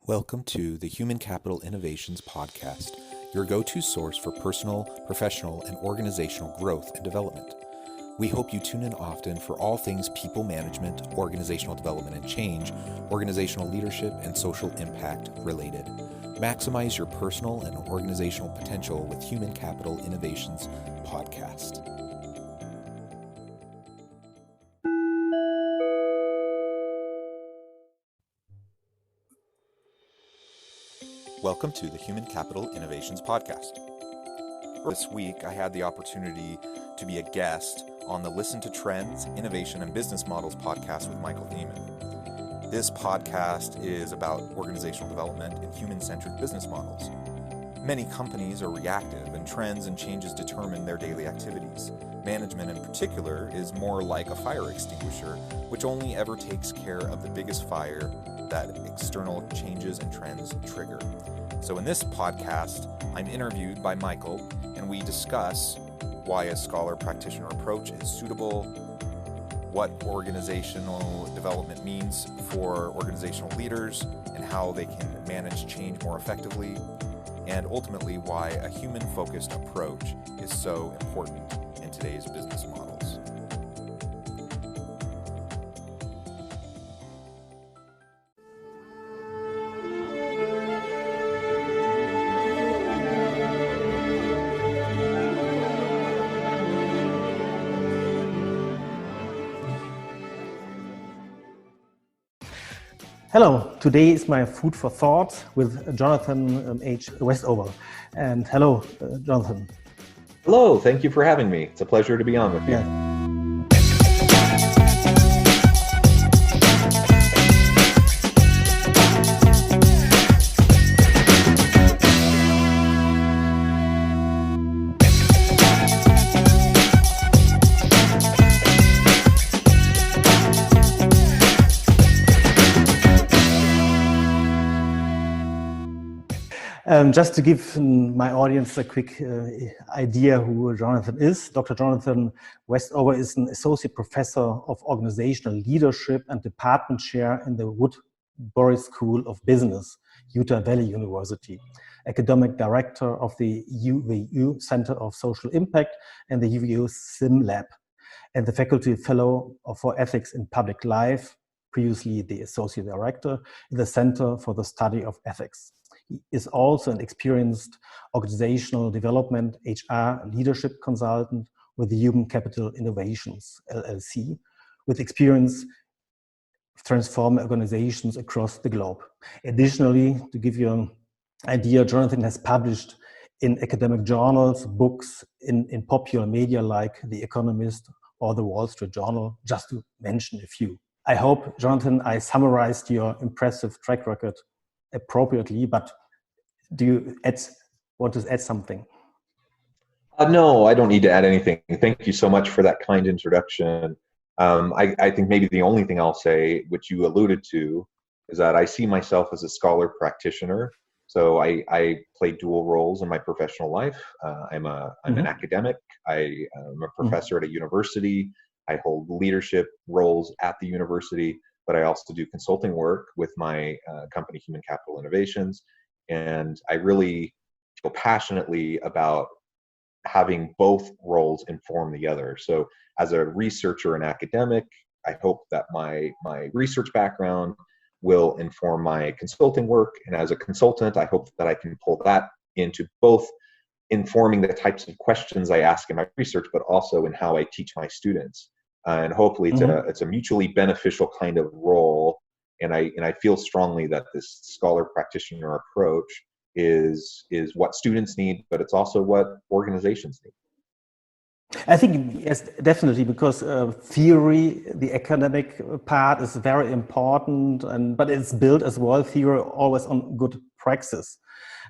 Welcome to the Human Capital Innovations Podcast, your go-to source for personal, professional, and organizational growth and development. We hope you tune in often for all things people management, organizational development and change, organizational leadership, and social impact related. Maximize your personal and organizational potential with Human Capital Innovations Podcast. Welcome to the Human Capital Innovations Podcast. This week, I had the opportunity to be a guest on the Listen to Trends, Innovation, and Business Models podcast with Michael Thiemann. This podcast is about organizational development and human-centric business models. Many companies are reactive, and trends and changes determine their daily activities. Management in particular is more like a fire extinguisher, which only ever takes care of the biggest fire that external changes and trends trigger. So in this podcast, I'm interviewed by Michael, and we discuss why a scholar-practitioner approach is suitable, what organizational development means for organizational leaders, and how they can manage change more effectively, and ultimately why a human-focused approach is so important in today's business models. Hello, today is my food for thought with Jonathan H. Westover. And hello, Jonathan. Hello, thank you for having me. It's a pleasure to be on with you. Yeah. Just to give my audience a quick idea who Jonathan is, Dr. Jonathan Westover is an associate professor of organizational leadership and department chair in the Woodbury School of Business, Utah Valley University, academic director of the UVU Center of Social Impact and the UVU Sim Lab, and the faculty fellow for ethics in public life, previously the associate director in the Center for the Study of Ethics. He is also an experienced organizational development HR leadership consultant with the Human Capital Innovations, LLC, with experience transforming organizations across the globe. Additionally, to give you an idea, Jonathan has published in academic journals, books in popular media like The Economist or The Wall Street Journal, just to mention a few. I hope, Jonathan, I summarized your impressive track record appropriately, but do you want to add something? No, I don't need to add anything. Thank you so much for that kind introduction. I think maybe the only thing I'll say, which you alluded to, is that I see myself as a scholar practitioner. So I play dual roles in my professional life. I'm an academic. I'm a professor at a university. I hold leadership roles at the university, but I also do consulting work with my company, Human Capital Innovations. And I really feel passionately about having both roles inform the other. So as a researcher and academic, I hope that my research background will inform my consulting work. And as a consultant, I hope that I can pull that into both informing the types of questions I ask in my research, but also in how I teach my students. And hopefully it's a mutually beneficial kind of role. And I feel strongly that this scholar practitioner approach is what students need, but it's also what organizations need. I think, yes, definitely, because theory, the academic part is very important, but it's built as well, theory always on good praxis.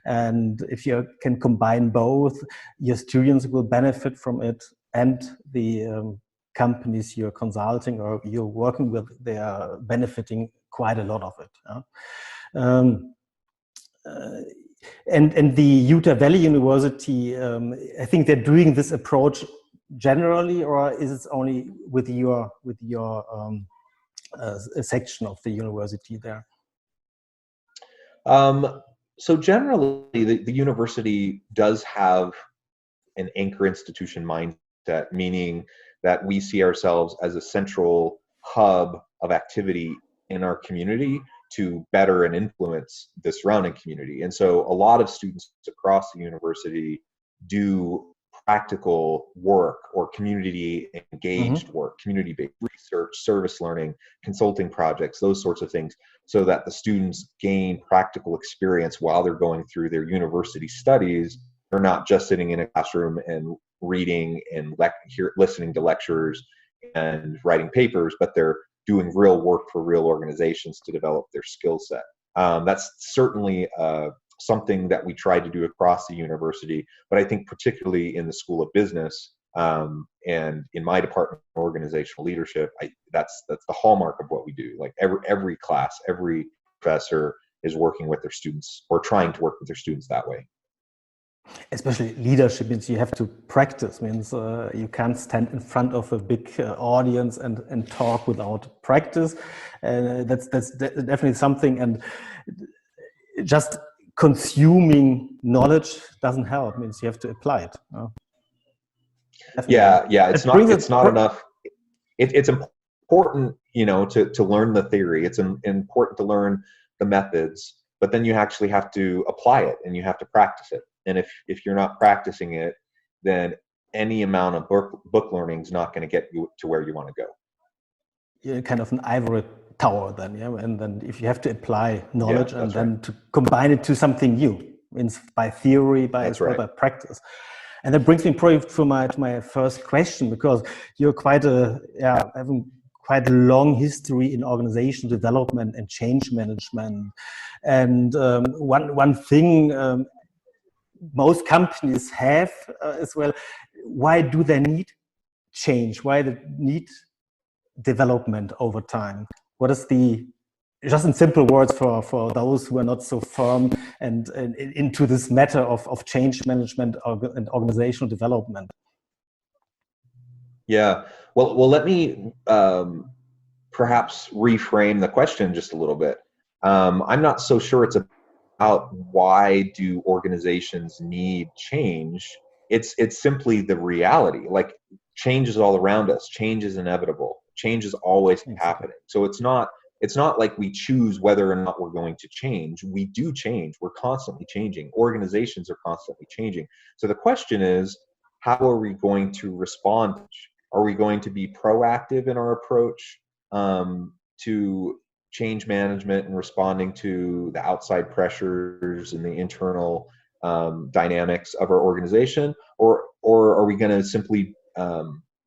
And if you can combine both, your students will benefit from it, and the companies you're consulting or you're working with, they are benefiting quite a lot of it. And the Utah Valley University, I think they're doing this approach generally, or is it only with your section of the university there? So generally, the university does have an anchor institution mindset, meaning that we see ourselves as a central hub of activity in our community to better and influence the surrounding community. And so a lot of students across the university do practical work or community engaged work, community-based research, service learning, consulting projects, those sorts of things, so that the students gain practical experience while they're going through their university studies. They're not just sitting in a classroom and reading and listening to lectures and writing papers, but they're doing real work for real organizations to develop their skill set. That's certainly something that we try to do across the university, but I think particularly in the School of Business and in my department of organizational leadership, that's the hallmark of what we do. Like every class, every professor is working with their students or trying to work with their students that way. Especially leadership means you have to practice, means you can't stand in front of a big audience and talk without practice. That's definitely something, and just consuming knowledge doesn't help. It means you have to apply it. Yeah, it's not enough. It's important, to learn the theory. It's important to learn the methods, but then you actually have to apply it and you have to practice it. And if you're not practicing it, then any amount of book learning is not going to get you to where you want to go. You're kind of an ivory tower then, yeah. And then if you have to apply knowledge and then right. to combine it to something new, means by theory, by practice. And that brings me probably to my first question, because you're having quite a long history in organization development and change management. And one thing most companies have as well, why do they need change? Why they need development over time? What is just in simple words for those who are not so firm and into this matter of change management and organizational development? Yeah, well, let me perhaps reframe the question just a little bit. I'm not so sure it's about why do organizations need change. It's simply the reality. Like, change is all around us. Change is inevitable. Change is always happening. So it's not like we choose whether or not we're going to change. We do change. We're constantly changing. Organizations are constantly changing. So the question is, how are we going to respond? Are we going to be proactive in our approach to change management and responding to the outside pressures and the internal dynamics of our organization, or are we going to simply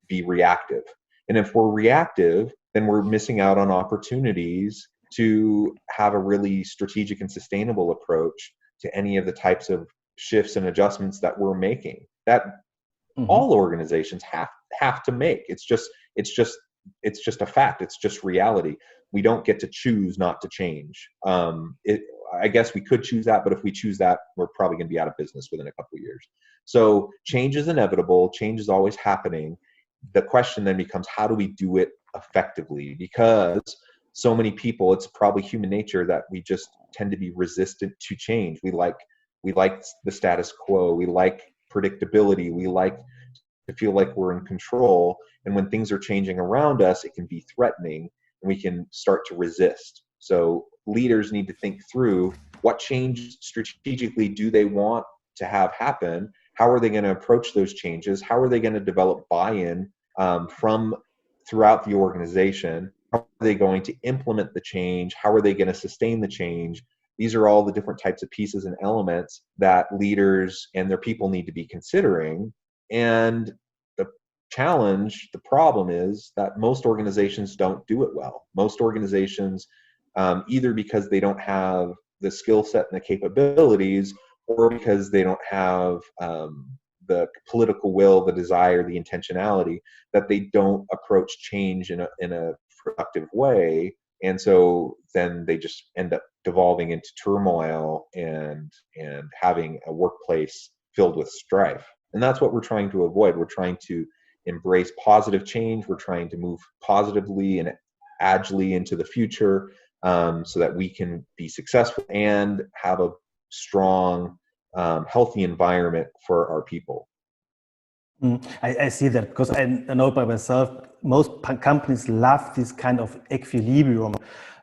be reactive? And if we're reactive, then we're missing out on opportunities to have a really strategic and sustainable approach to any of the types of shifts and adjustments that we're making, that all organizations have to make. It's just a fact. It's just reality. We don't get to choose not to change. I guess we could choose that, but if we choose that, we're probably going to be out of business within a couple of years. So change is inevitable. Change is always happening. The question then becomes, how do we do it effectively? Because so many people, it's probably human nature that we just tend to be resistant to change. We like the status quo. We like predictability. We like to feel like we're in control. And when things are changing around us, it can be threatening and we can start to resist. So leaders need to think through, what change strategically do they want to have happen? How are they going to approach those changes? How are they going to develop buy-in from throughout the organization? How are they going to implement the change? How are they going to sustain the change? These are all the different types of pieces and elements that leaders and their people need to be considering. And the problem is that most organizations don't do it well. Most organizations, either because they don't have the skill set and the capabilities, or because they don't have the political will, the desire, the intentionality, that they don't approach change in a productive way. And so then they just end up devolving into turmoil and having a workplace filled with strife. And that's what we're trying to avoid. We're trying to embrace positive change. We're trying to move positively and agilely into the future. so that we can be successful and have a strong, healthy environment for our people. I see that because I know by myself, most companies love this kind of equilibrium,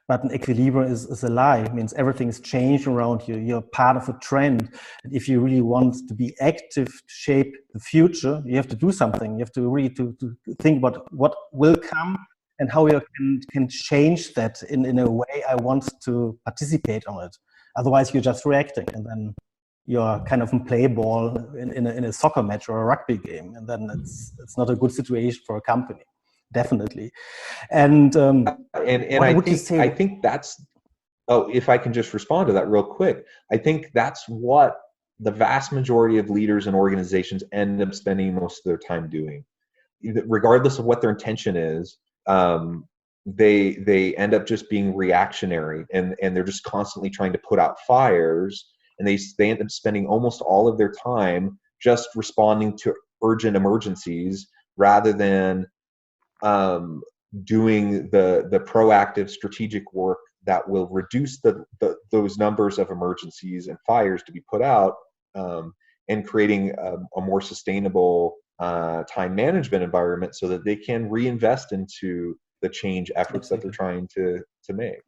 but an equilibrium is a lie. It means everything is changing around you. You're part of a trend. And if you really want to be active, to shape the future, you have to do something. You have to really to think about what will come and how you can change that in a way I want to participate on it. Otherwise, you're just reacting, and then you're kind of play ball in a soccer match or a rugby game, and then it's not a good situation for a company, definitely. And I think that's, oh, if I can just respond to that real quick, I think that's what the vast majority of leaders and organizations end up spending most of their time doing, regardless of what their intention is. They end up just being reactionary, and they're just constantly trying to put out fires. And they end up spending almost all of their time just responding to urgent emergencies rather than doing the proactive strategic work that will reduce those numbers of emergencies and fires to be put out, and creating a more sustainable time management environment so that they can reinvest into the change efforts that they're trying to make.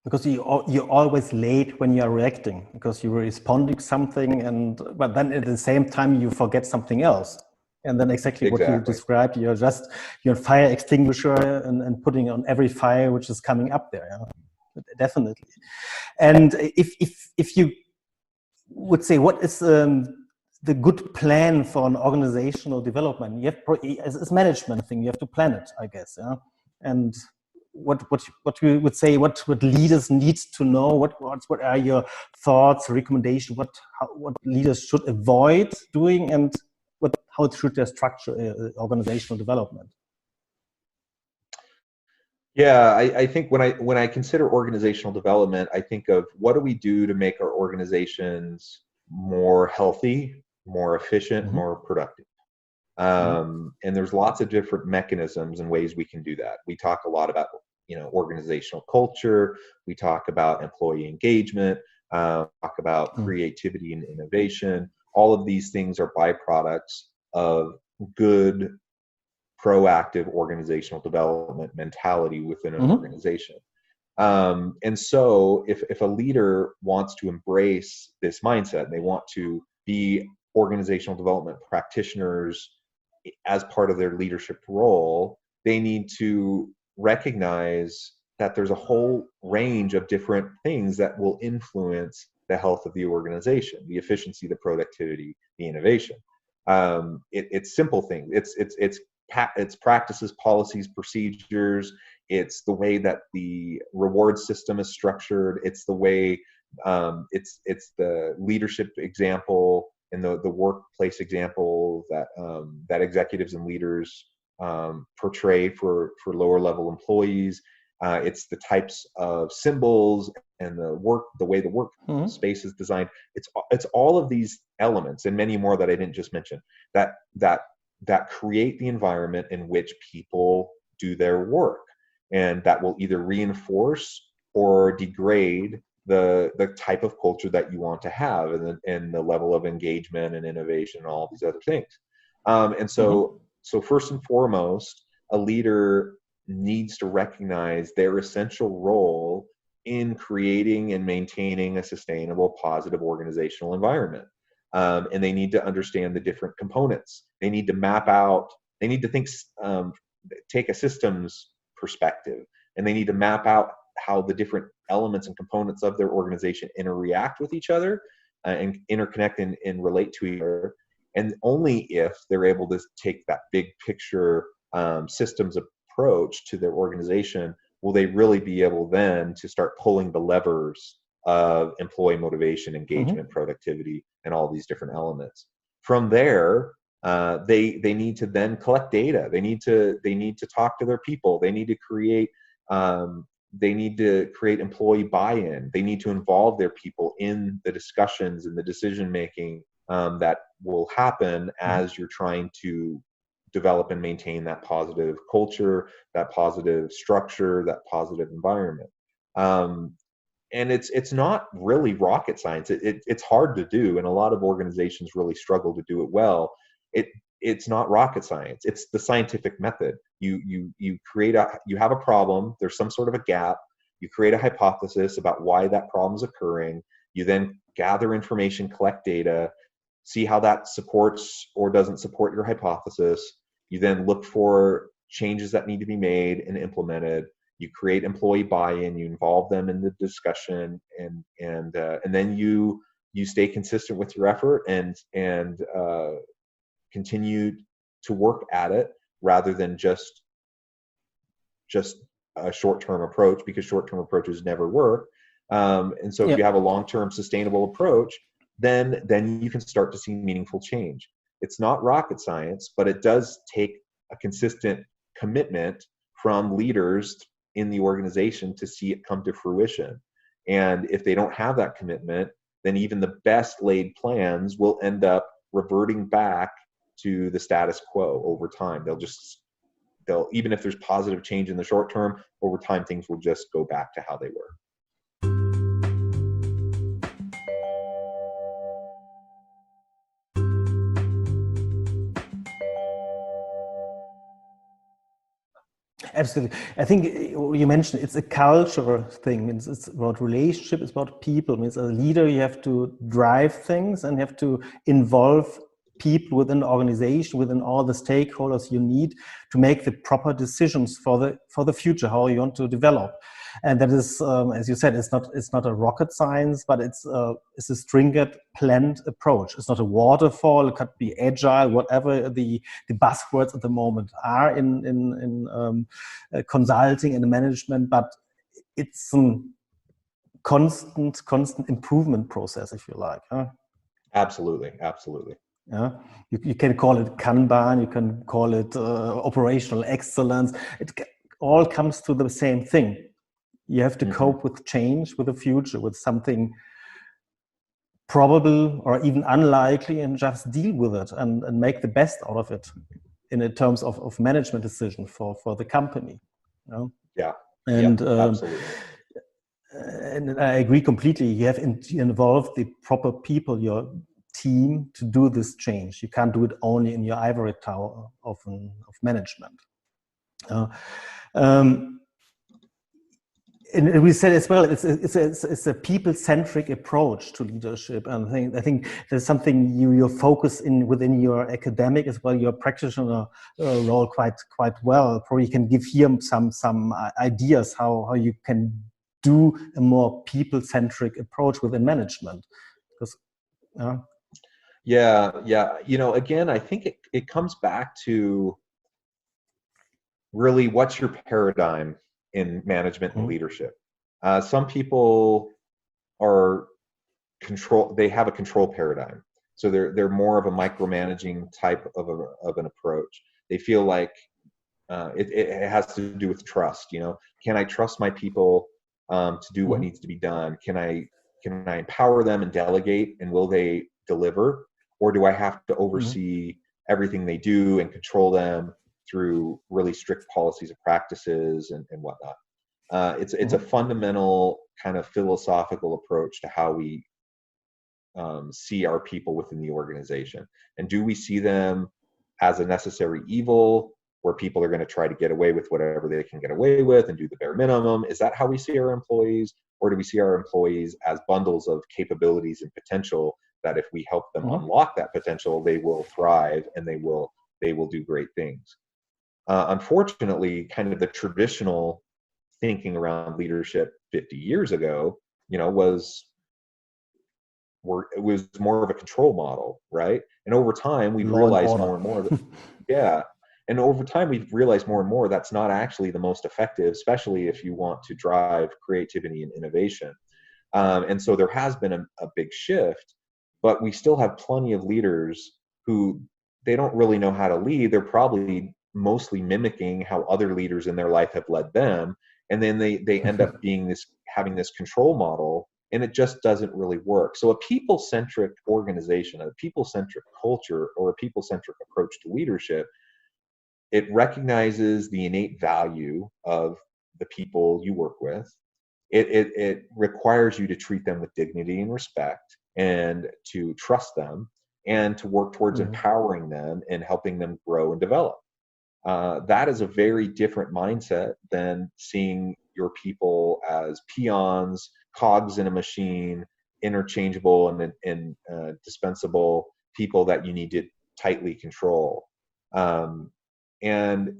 Because you're always late when you're reacting, because you're responding to something, but then at the same time you forget something else. And then exactly what you described, you're fire extinguisher and putting on every fire which is coming up there. Yeah? Definitely. And if you would say, what is the good plan for an organizational development? You have as management thing, you have to plan it, I guess. Yeah? And what you would say, what leaders need to know, what are your thoughts, recommendations, what leaders should avoid doing, and how should they structure organizational development? Yeah, I think when I consider organizational development, I think of what do we do to make our organizations more healthy, more efficient, more productive. And there's lots of different mechanisms and ways we can do that. We talk a lot about organizational culture. We talk about employee engagement. Talk about creativity and innovation. All of these things are byproducts of good, proactive organizational development mentality within an organization. And so if a leader wants to embrace this mindset and they want to be organizational development practitioners as part of their leadership role, they need to recognize that there's a whole range of different things that will influence the health of the organization, the efficiency, the productivity, the innovation. It's simple things. It's practices, policies, procedures. It's the way that the reward system is structured. It's the way, it's the leadership example and the workplace example that executives and leaders portray for lower level employees. It's the types of symbols and the way the work space is designed. It's all of these elements and many more that I didn't just mention that create the environment in which people do their work, and that will either reinforce or degrade the type of culture that you want to have, and the level of engagement and innovation and all these other things. And so first and foremost, a leader needs to recognize their essential role in creating and maintaining a sustainable, positive organizational environment. And they need to understand the different components. They need to map out, they need to think, take a systems perspective, and they need to map out how the different elements and components of their organization interact with each other and interconnect and relate to each other. And only if they're able to take that big picture systems approach to their organization will they really be able then to start pulling the levers of employee motivation, engagement, productivity, and all these different elements. From there, they need to then collect data. They need to talk to their people. They need to create employee buy-in. They need to involve their people in the discussions and the decision making that will happen as you're trying to develop and maintain that positive culture, that positive structure, that positive environment. And it's not really rocket science. It's hard to do, and a lot of organizations really struggle to do it well. It's not rocket science. It's the scientific method. You create you have a problem. There's some sort of a gap. You create a hypothesis about why that problem is occurring. You then gather information, collect data, see how that supports or doesn't support your hypothesis. You then look for changes that need to be made and implemented. You create employee buy-in. You involve them in the discussion, and then you stay consistent with your effort and continue to work at it rather than just a short-term approach, because short-term approaches never work. And so if you have a long-term sustainable approach, then you can start to see meaningful change. It's not rocket science, but it does take a consistent commitment from leaders in the organization to see it come to fruition. And if they don't have that commitment, then even the best laid plans will end up reverting back to the status quo over time. They'll even if there's positive change in the short term, over time things will just go back to how they were. Absolutely. I think you mentioned it's a culture thing. It's about relationship. It's about people. Means as a leader, you have to drive things and you have to involve people within the organization, within all the stakeholders you need to make the proper decisions for the future, how you want to develop. And that is, as you said, it's not a rocket science, but it's a stringent, planned approach. It's not a waterfall. It could be agile, whatever the buzzwords at the moment are in consulting and management. But it's a constant improvement process, if you like. Huh? Absolutely. Yeah, you can call it Kanban, you can call it operational excellence. It all comes to the same thing. You have to cope with change, with the future, with something probable or even unlikely, and just deal with it and make the best out of it in terms of management decision for the company. You know? Yeah. And absolutely. And I agree completely. You have to involve the proper people, your team, to do this change. You can't do it only in your ivory tower of management. And we said as well, it's a people-centric approach to leadership, and I think there's something you focus within your academic as well, your practitioner role quite well. Probably you can give here some ideas how you can do a more people-centric approach within management. Because, yeah. Again, I think it comes back to really what's your paradigm in management and leadership. Some people they have a control paradigm. So they're more of a micromanaging type of an approach. They feel like it has to do with trust. Can I trust my people to do what needs to be done? Can I empower them and delegate, and will they deliver? Or do I have to oversee everything they do and control them through really strict policies and practices and whatnot? It's a fundamental kind of philosophical approach to how we see our people within the organization. And do we see them as a necessary evil, where people are going to try to get away with whatever they can get away with and do the bare minimum? Is that how we see our employees? Or do we see our employees as bundles of capabilities and potential that if we help them unlock that potential, they will thrive and they will do great things? Unfortunately, kind of the traditional thinking around leadership 50 years ago, was more of a control model, right? And over time, we've realized more and more that, and over time, we've realized more and more that's not actually the most effective, especially if you want to drive creativity and innovation. And so there has been a big shift, but we still have plenty of leaders who they don't really know how to lead. They're probably mostly mimicking how other leaders in their life have led them. And then they end up having this control model, and it just doesn't really work. So a people-centric organization, a people-centric culture, or a people-centric approach to leadership, it recognizes the innate value of the people you work with. it requires you to treat them with dignity and respect, and to trust them, and to work towards empowering them and helping them grow and develop. That is a very different mindset than seeing your people as peons, cogs in a machine, interchangeable and dispensable people that you need to tightly control. And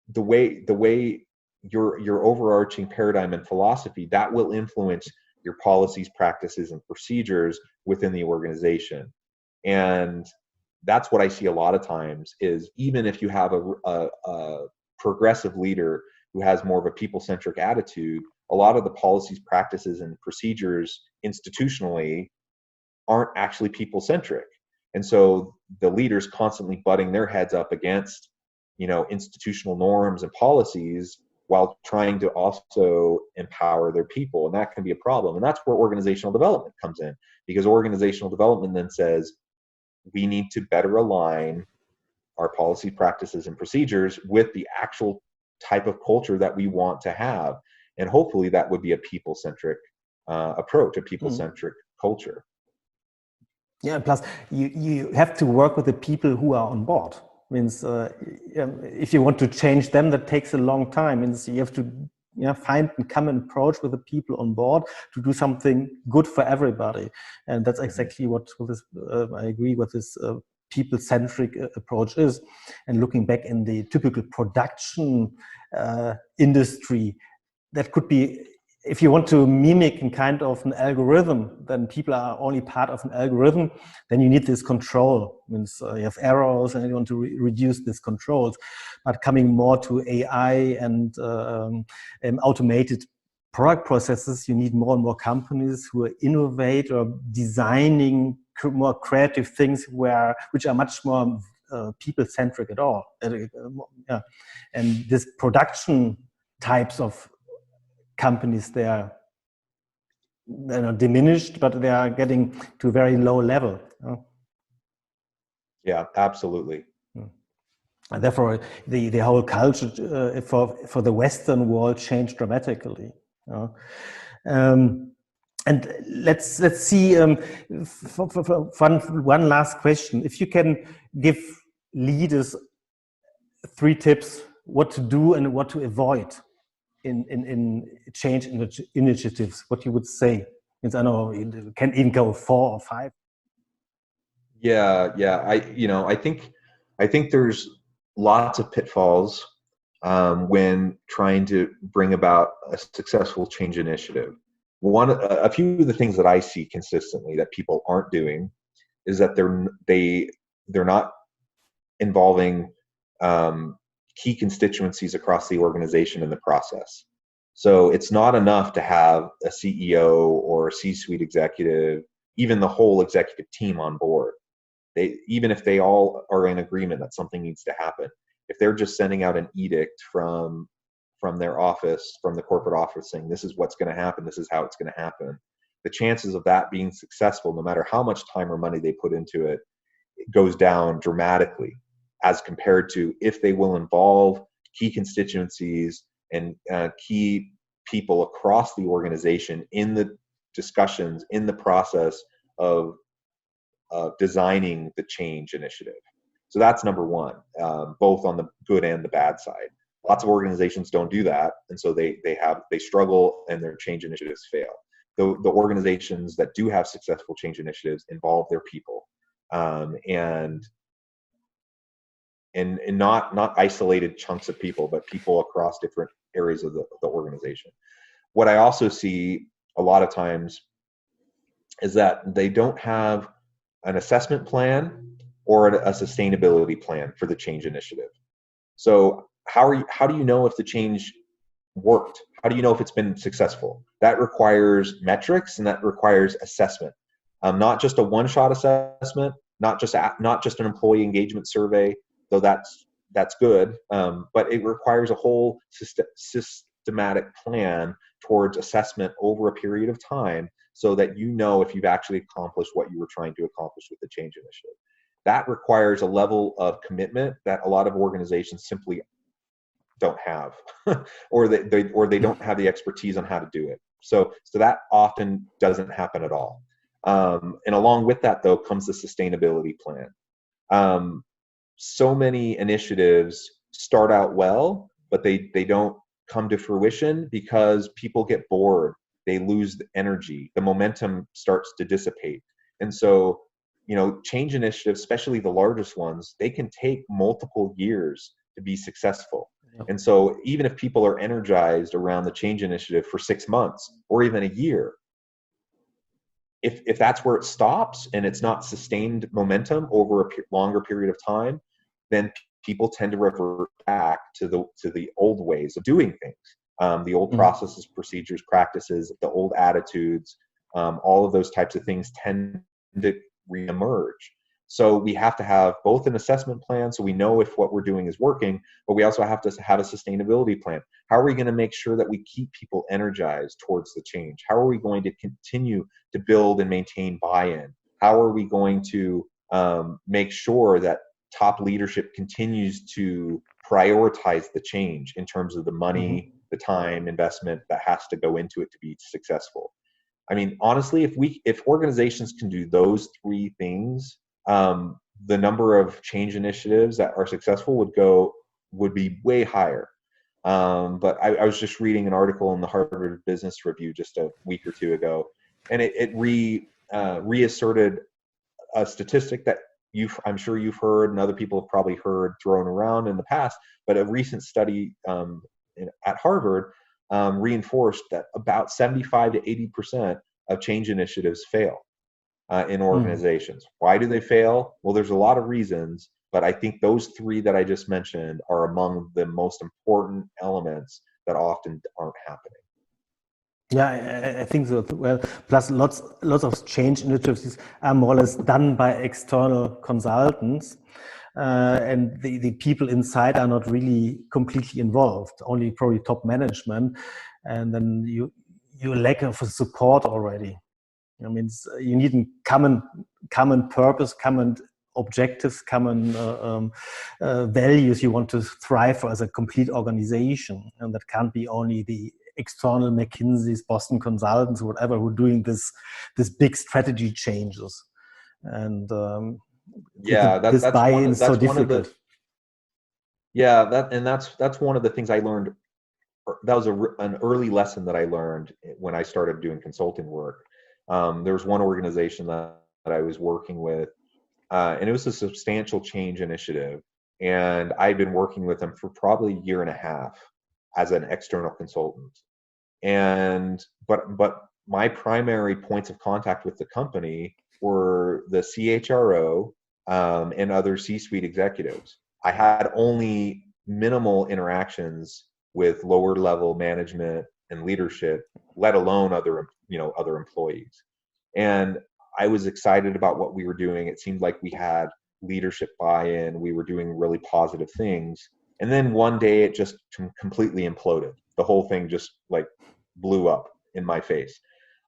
the way your overarching paradigm and philosophy, that will influence your policies, practices, and procedures within the organization. And that's what I see a lot of times, is even if you have a progressive leader who has more of a people-centric attitude, a lot of the policies, practices, and procedures institutionally aren't actually people-centric. And so the leaders constantly butting their heads up against, institutional norms and policies, while trying to also empower their people. And that can be a problem. And that's where organizational development comes in, because organizational development then says, we need to better align our policy, practices, and procedures with the actual type of culture that we want to have. And hopefully that would be a people-centric approach, a people-centric culture. Yeah, plus you have to work with the people who are on board. Means if you want to change them, that takes a long time. Means you have to find a common approach with the people on board to do something good for everybody. And that's exactly what this, I agree with this people-centric approach is. And looking back in the typical production industry, that could be, if you want to mimic a kind of an algorithm, then people are only part of an algorithm, then you need this control. Means you have errors and you want to reduce these controls. But coming more to AI and automated product processes, you need more and more companies who innovate or designing more creative things which are much more people-centric at all. And this production types of companies, they're not diminished, but they are getting to a very low level. Yeah, absolutely. And therefore, the whole culture for the Western world changed dramatically. And let's see. For one last question: if you can give leaders 3 tips, what to do and what to avoid in change initiatives, what you would say? Means I know it can even go 4 or 5. Yeah. I think there's lots of pitfalls when trying to bring about a successful change initiative. A few of the things that I see consistently that people aren't doing is that they're not involving key constituencies across the organization in the process. So it's not enough to have a CEO or a C-suite executive, even the whole executive team on board. Even if they all are in agreement that something needs to happen, if they're just sending out an edict from their office, from the corporate office, saying this is what's going to happen, this is how it's going to happen, the chances of that being successful, no matter how much time or money they put into it, goes down dramatically, as compared to if they will involve key constituencies and key people across the organization in the discussions, in the process of designing the change initiative. So that's number one, both on the good and the bad side. Lots of organizations don't do that, and so they struggle and their change initiatives fail. The organizations that do have successful change initiatives involve their people, and not isolated chunks of people, but people across different areas of the organization. What I also see a lot of times is that they don't have an assessment plan or a sustainability plan for the change initiative. So how do you know if the change worked? How do you know if it's been successful? That requires metrics and that requires assessment. Not just a one-shot assessment, not just an employee engagement survey, though that's good, but it requires a whole systematic plan towards assessment over a period of time, so that you know if you've actually accomplished what you were trying to accomplish with the change initiative. That requires a level of commitment that a lot of organizations simply don't have, or they don't have the expertise on how to do it. So that often doesn't happen at all. And along with that, though, comes the sustainability plan. So many initiatives start out well, but they don't come to fruition because people get bored. They lose the energy. The momentum starts to dissipate. And so, change initiatives, especially the largest ones, they can take multiple years to be successful. And so even if people are energized around the change initiative for 6 months or even a year, if that's where it stops and it's not sustained momentum over a longer period of time, then people tend to revert back to the old ways of doing things, the old processes, procedures, practices, the old attitudes, all of those types of things tend to reemerge. So we have to have both an assessment plan so we know if what we're doing is working, but we also have to have a sustainability plan. How are we going to make sure that we keep people energized towards the change? How are we going to continue to build and maintain buy-in? How are we going to make sure that top leadership continues to prioritize the change in terms of the money, the time investment that has to go into it to be successful? I mean, honestly, if organizations can do those three things, the number of change initiatives that are successful would be way higher. But I was just reading an article in the Harvard Business Review just a week or two ago, and it reasserted a statistic that I'm sure you've heard and other people have probably heard thrown around in the past, but a recent study at Harvard reinforced that about 75 to 80% of change initiatives fail in organizations. Why do they fail? Well, there's a lot of reasons, but I think those three that I just mentioned are among the most important elements that often aren't happening. Yeah, I think so. Well, plus lots of change initiatives are more or less done by external consultants, and the people inside are not really completely involved. Only probably top management, and then you lack of support already. I mean, you need a common purpose, common objectives, common values you want to thrive for as a complete organization, and that can't be only the external McKinsey's, Boston consultants, whatever, who are doing this big strategy changes. And this buy-in is so difficult. That's one of the things I learned. That was an early lesson that I learned when I started doing consulting work. There was one organization that I was working with, and it was a substantial change initiative. And I'd been working with them for probably a year and a half as an external consultant. But my primary points of contact with the company were the CHRO and other C-suite executives. I had only minimal interactions with lower level management and leadership, let alone other employees. And I was excited about what we were doing. It seemed like we had leadership buy-in. We were doing really positive things. And then one day it just completely imploded. The whole thing just like blew up in my face.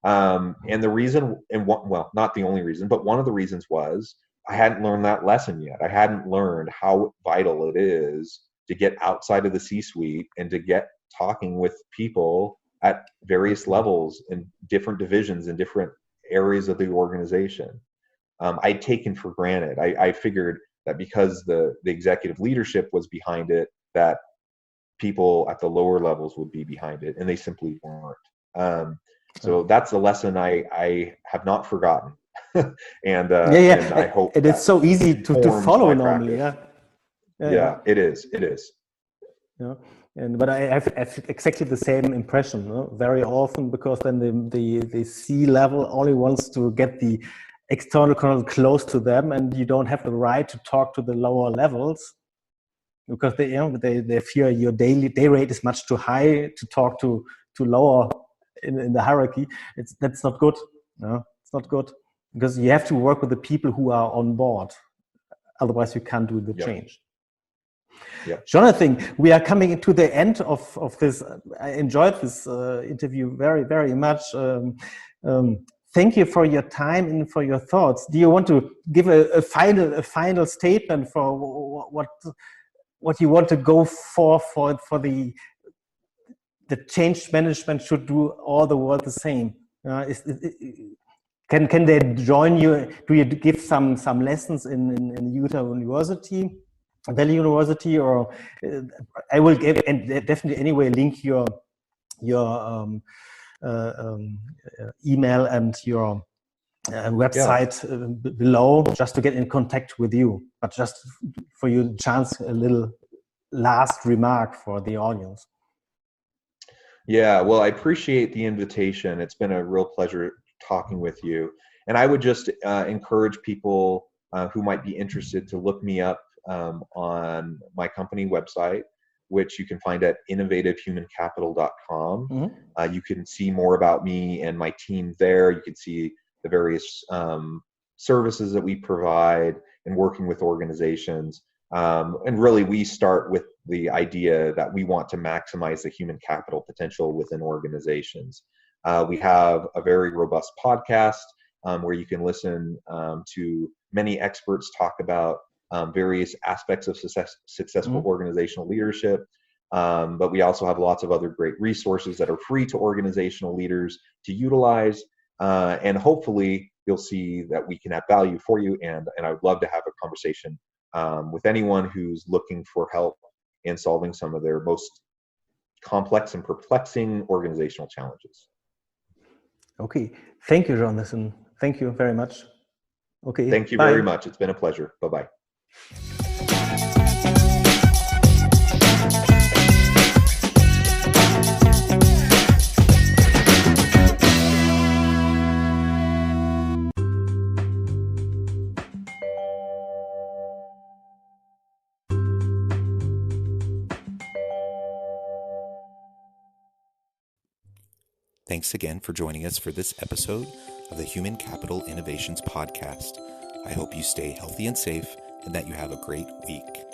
And the reason, not the only reason, but one of the reasons was I hadn't learned that lesson yet. I hadn't learned how vital it is to get outside of the C-suite and to get talking with people at various levels and different divisions and different areas of the organization. I'd taken for granted. I figured that because the executive leadership was behind it, that people at the lower levels would be behind it, and they simply weren't. So that's a lesson I have not forgotten. and I hope it is so easy to follow normally. Yeah, it is. Yeah. But I have exactly the same impression, no? Very often, because then the C level only wants to get the external control close to them, and you don't have the right to talk to the lower levels because they fear your day rate is much too high to talk to lower in the hierarchy. That's not good. No, it's not good, because you have to work with the people who are on board. Otherwise, you can't do the change. Yep. Jonathan, we are coming to the end of this. I enjoyed this interview very, very much. Thank you for your time and for your thoughts. Do you want to give a final statement for what you want to go for the change management should do all the world the same. Can they join you? Do you give some lessons in Utah University, Valley University, or I will give, and definitely anyway link your email and your website below, just to get in contact with you. But just for you, chance a little last remark for the audience. Yeah, well, I appreciate the invitation. It's been a real pleasure talking with you. And I would just encourage people who might be interested to look me up on my company website, which you can find at innovativehumancapital.com. Mm-hmm. You can see more about me and my team there. You can see the various services that we provide and working with organizations. And really, we start with the idea that we want to maximize the human capital potential within organizations. We have a very robust podcast where you can listen to many experts talk about various aspects of successful organizational leadership. But we also have lots of other great resources that are free to organizational leaders to utilize. And hopefully you'll see that we can add value for you. And I would love to have a conversation with anyone who's looking for help in solving some of their most complex and perplexing organizational challenges. Okay. Thank you, Jonathan. Thank you very much. Okay. Thank you very much. It's been a pleasure. Bye-bye. Thanks again for joining us for this episode of the Human Capital Innovations Podcast. I hope you stay healthy and safe and that you have a great week.